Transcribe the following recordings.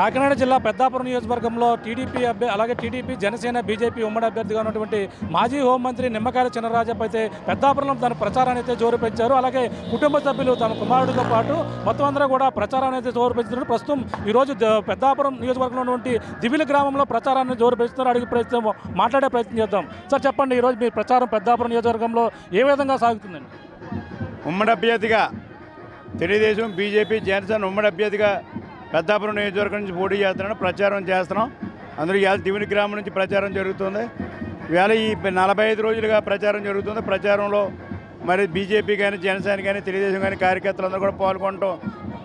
కాకినాడ జిల్లా పెద్దాపురం నియోజకవర్గంలో టీడీపీ అలాగే టీడీపీ జనసేన బీజేపీ ఉమ్మడి అభ్యర్థిగా ఉన్నటువంటి మాజీ హోంమంత్రి నిమ్మకాయల చినరాజప్ప అయితే పెద్దాపురంలో తన ప్రచారాన్ని అయితే జోరు పెంచారు. అలాగే కుటుంబ సభ్యులు తమ కుమారుడితో పాటు మొత్తం అందరూ కూడా ప్రచారాన్ని అయితే జోరు పెంచుతున్నారు. ప్రస్తుతం ఈరోజు పెద్దాపురం నియోజకవర్గంలో ఉన్నటువంటి దివిలి గ్రామంలో ప్రచారాన్ని జోరు పెంచుతున్నారు. అడిగి ప్రయత్నం మాట్లాడే ప్రయత్నం చేద్దాం. సార్ చెప్పండి, ఈరోజు మీ ప్రచారం పెద్దాపురం నియోజకవర్గంలో ఏ విధంగా సాగుతుందండి? ఉమ్మడి అభ్యర్థిగా తెలుగుదేశం బీజేపీ జనసేన ఉమ్మడి అభ్యర్థిగా పెద్దాపురం నియోజకవర్గం నుంచి పోటీ చేస్తున్నాను, ప్రచారం చేస్తున్నాం. అందరూ ఇవాళ దివిని గ్రామం నుంచి ప్రచారం జరుగుతుంది. ఇవాళ ఈ 45 రోజులుగా ప్రచారం జరుగుతుంది. ప్రచారంలో మరి బీజేపీ కానీ జనసేన కానీ తెలుగుదేశం కానీ కార్యకర్తలందరూ కూడా పాల్గొనడం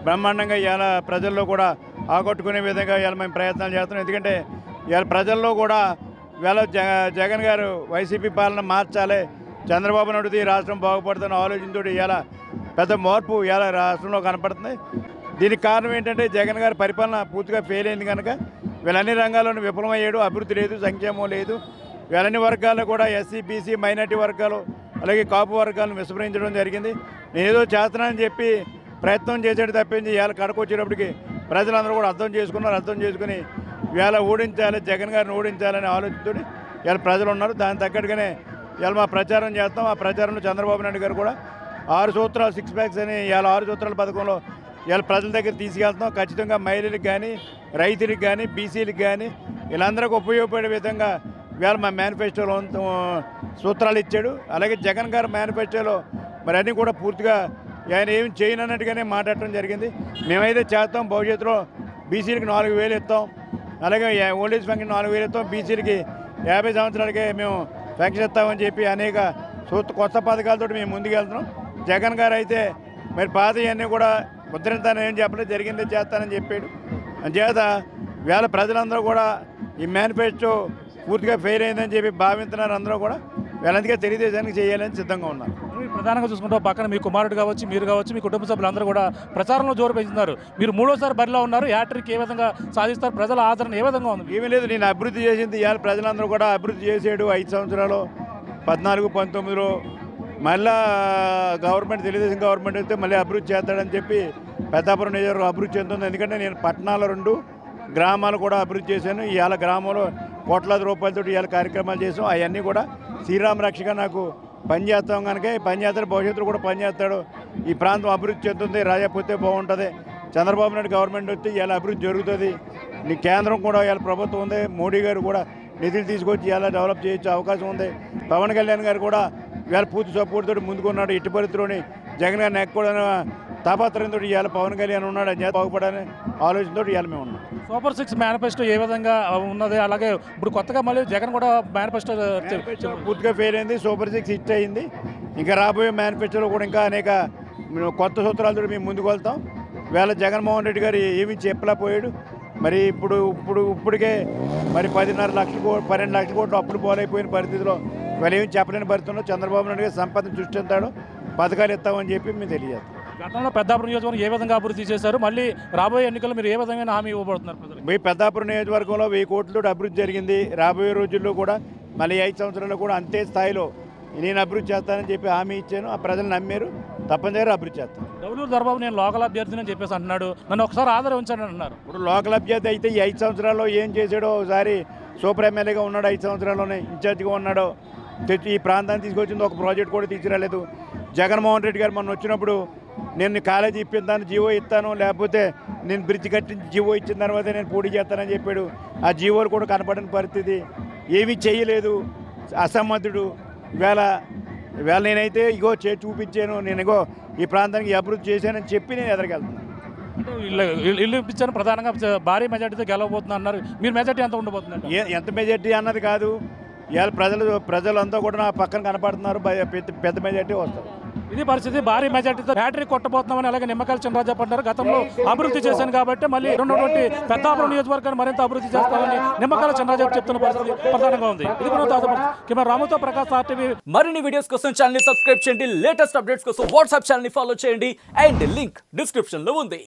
బ్రహ్మాండంగా ఇవాళ ప్రజల్లో కూడా ఆకట్టుకునే విధంగా ఇవాళ మేము ప్రయత్నాలు చేస్తున్నాం. ఎందుకంటే ఇవాళ ప్రజల్లో కూడా ఇవాళ జగన్ గారు వైసీపీ పాలన మార్చాలి, చంద్రబాబు నాయుడు రాష్ట్రం బాగుపడుతున్న ఆలోచనతో ఇవాళ పెద్ద మార్పు ఇవాళ రాష్ట్రంలో కనపడుతుంది. దీనికి కారణం ఏంటంటే జగన్ గారి పరిపాలన పూర్తిగా ఫెయిల్ అయింది కనుక వీళ్ళన్ని రంగాల్లోనూ విఫలమయ్యాడు. అభివృద్ధి లేదు, సంక్షేమం లేదు. వీళ్ళన్ని వర్గాల్లో కూడా ఎస్సీ బీసీ మైనార్టీ వర్గాలు అలాగే కాపు వర్గాలను విస్మరించడం జరిగింది. నేను ఏదో చేస్తున్నానని చెప్పి ప్రయత్నం చేసేది తప్పించి ఇవాళ కడకు వచ్చేటప్పటికి ప్రజలందరూ కూడా అర్థం చేసుకున్నారు. అర్థం చేసుకుని ఇవాళ ఓడించాలి, జగన్ గారిని ఓడించాలనే ఆలోచనతో ఇవాళ ప్రజలు ఉన్నారు. దానికి తగ్గట్టుగానే ఇవాళ మా ప్రచారం చేస్తాం. ఆ ప్రచారంలో చంద్రబాబు నాయుడు గారు కూడా 6 సూత్రాలు 6 ప్యాక్స్ అని ఇవాళ 6 సూత్రాల పథకంలో ఇవాళ ప్రజల దగ్గర తీసుకెళ్తున్నాం. ఖచ్చితంగా మహిళలకు కానీ రైతులకు కానీ బీసీలకు కానీ వీళ్ళందరికీ ఉపయోగపడే విధంగా ఇవాళ మా మేనిఫెస్టోలో సూత్రాలు ఇచ్చాడు. అలాగే జగన్ గారి మేనిఫెస్టోలో మరి అన్నీ కూడా పూర్తిగా ఆయన ఏమి చేయనన్నట్టుగానే మాట్లాడటం జరిగింది. మేమైతే చేస్తాం, భవిష్యత్తులో బీసీలకి 4,000 ఇస్తాం, అలాగే ఓల్డేజ్ పెన్షన్ 4,000 ఇస్తాం, బీసీలకి 50 సంవత్సరాలకే మేము పెన్షన్ ఇస్తామని చెప్పి అనేక కొత్త పథకాలతో మేము ముందుకెళ్తున్నాం. జగన్ గారు అయితే మరి పాత ఇవన్నీ కూడా ముద్రింతానని ఏం చెప్పలేదు, జరిగిందే చేస్తానని చెప్పాడు. అంచేత వేళ ప్రజలందరూ కూడా ఈ మేనిఫెస్టో పూర్తిగా ఫెయిల్ అయిందని చెప్పి భావిస్తున్నారు. అందరూ కూడా వీళ్ళందుకే తెలుగుదేశానికి చేయాలని సిద్ధంగా ఉన్నారు. ప్రధానంగా చూసుకుంటే పక్కన మీ కుమారుడు కావచ్చు, మీరు కావచ్చు, మీ కుటుంబ సభ్యులందరూ కూడా ప్రచారంలో జోరు పెంచుతున్నారు. మీరు 3వసారి బరిలో ఉన్నారు. హ్యాట్రిక్ ఏ విధంగా సాధిస్తారు? ప్రజల ఆదరణ ఏ విధంగా ఉంది? ఏమీ లేదు, నేను అభివృద్ధి చేసింది ఇవాళ ప్రజలందరూ కూడా అభివృద్ధి చేసాడు. 5 సంవత్సరాలు 14, 19లో మళ్ళా గవర్నమెంట్ తెలుగుదేశం గవర్నమెంట్ అయితే మళ్ళీ అభివృద్ధి చేస్తాడని చెప్పి పెద్దాపురం నియోజకవర్గం అభివృద్ధి చెందుతుంది. ఎందుకంటే నేను పట్టణాలు 2 గ్రామాలు కూడా అభివృద్ధి చేశాను. ఇవాళ గ్రామంలో కోట్లాది రూపాయలతో ఇవాళ కార్యక్రమాలు చేసాం. అవన్నీ కూడా శ్రీరామ రక్షగా నాకు పనిచేస్తాం కనుక పనిచేస్తాడు, భవిష్యత్తులో కూడా పనిచేస్తాడు. ఈ ప్రాంతం అభివృద్ధి చెందుతుంది, రాజపోతే బాగుంటుంది. చంద్రబాబు నాయుడు గవర్నమెంట్ వస్తే ఇవాళ అభివృద్ధి జరుగుతుంది. నీ కేంద్రం కూడా ఇవాళ ప్రభుత్వం ఉంది, మోడీ గారు కూడా నిధులు తీసుకొచ్చి ఇవాళ డెవలప్ చేయొచ్చు అవకాశం ఉంది. పవన్ కళ్యాణ్ గారు కూడా ఇవాళ పూర్తి సపోర్ట్ తోటి ముందుకున్నాడు. ఇటు పరిస్థితిలోని జగన్ గారిని ఎక్కడైనా తాపత్రయంతో ఇవాళ పవన్ కళ్యాణ్ ఉన్నాడు, అని బాగుపడాలని ఆలోచనతో ఇవాళ మేము ఉన్నాం. సూపర్ 6 మేనిఫెస్టో ఏ విధంగా ఉన్నది? అలాగే ఇప్పుడు కొత్తగా మళ్ళీ జగన్ కూడా మేనిఫెస్టో పూర్తిగా ఫెయిల్ అయింది. సూపర్ 6 హిట్ అయింది. ఇంకా రాబోయే మేనిఫెస్టోలో కూడా ఇంకా అనేక కొత్త సూత్రాలతో మేము ముందుకు వెళ్తాం. వేళ జగన్మోహన్ రెడ్డి గారు ఏమీ చెప్పలేకపోయాడు. మరి ఇప్పటికే మరి 10.5 లక్షల 12 లక్షల కోట్లు అప్పులు పోలైపోయిన పరిస్థితిలో వాళ్ళు ఏమి చెప్పలేని పరిస్థితుల్లో చంద్రబాబు నాయుడు గారు సంపద సృష్టిస్తాడు, పథకాలు ఇస్తామని చెప్పి మేము తెలియజేస్తాం. గతంలో పెద్దాపురం నియోజకవర్గం ఏ విధంగా అభివృద్ధి చేశారు? మళ్ళీ రాబోయే ఎన్నికల్లో మీరు ఏ విధంగా హామీ ఇవ్వబడుతున్నారు? మీ పెద్దాపురం నియోజకవర్గంలో 1000 కోట్లతో అభివృద్ధి జరిగింది. రాబోయే రోజుల్లో కూడా మళ్ళీ 5 సంవత్సరాల్లో కూడా అంతే స్థాయిలో నేను అభివృద్ధి చేస్తానని చెప్పి హామీ ఇచ్చాను. ఆ ప్రజలు నమ్మారు, తప్పనిసరిగా అభివృద్ధి చేస్తాను. దౌలూరు దర్బాబు నేను లోకల్ అభ్యర్థిని అని చెప్పేసి అంటున్నాడు. నన్ను ఒకసారి ఆదరించాను అంటున్నారు. ఇప్పుడు లోకల్ అభ్యర్థి అయితే ఈ 5 సంవత్సరాల్లో ఏం చేశాడో, ఒకసారి సూపర్ ఎమ్మెల్యేగా ఉన్నాడు, 5 సంవత్సరాల్లోనే ఇన్ఛార్జిగా ఉన్నాడు. తెచ్చి ఈ ప్రాంతాన్ని తీసుకొచ్చింది, ఒక ప్రాజెక్ట్ కూడా తీసుకురాలేదు. జగన్మోహన్ రెడ్డి గారు మొన్న వచ్చినప్పుడు నేను కాలేజీ ఇప్పిస్తాను, జీవో ఇస్తాను, లేకపోతే నేను బ్రిడ్జ్ కట్టించి జీవో ఇచ్చిన తర్వాత నేను పోటీ చేస్తానని చెప్పాడు. ఆ జీవోలు కూడా కనపడని పరిస్థితి, ఏమీ చేయలేదు, అసమర్థుడు. ఇవాళ నేనైతే ఇగో చూపించాను, నేను ఇగో ఈ ప్రాంతానికి అభివృద్ధి చేశానని చెప్పి నేను ఎదరికెళ్తాను. అంటే ఇల్లు ఇప్పించాను, ప్రధానంగా భారీ మెజార్టీతో గెలవబోతున్నా అన్నారు. మీరు మెజార్టీ ఎంత ఉండబోతుంది? ఎంత మెజార్టీ అన్నది కాదు, ఇవాళ ప్రజలంతా కూడా నా పక్కన కనపడుతున్నారు, పెద్ద మెజార్టీ వస్తారు. ఇది పరిస్థితి. భారీ మెజార్టీతో హ్యాట్రిక్ కొట్టబోతున్నామని అలాగే నిమ్మకాయల చినరాజప్ప అంటారు. గతంలో అభివృద్ధి చేశాను కాబట్టి మళ్ళీ ఉన్నటువంటి పెద్దాపురం నియోజకవర్గాన్ని మరింత అభివృద్ధి చేస్తామని నిమ్మకాయల చినరాజప్ప చెప్తున్న పరిస్థితి ప్రధానంగా ఉంది. ఇది రాముతో ప్రకాశ్ RTV. మరిన్ని వీడియోస్ కోసం ఛానల్ ని సబ్స్క్రైబ్ చేయండి. లేటెస్ట్ అప్డేట్స్ కోసం వాట్సాప్ ఛానల్ ని ఫాలో చేయండి. అండ్ లింక్ డిస్క్రిప్షన్ లో ఉంది.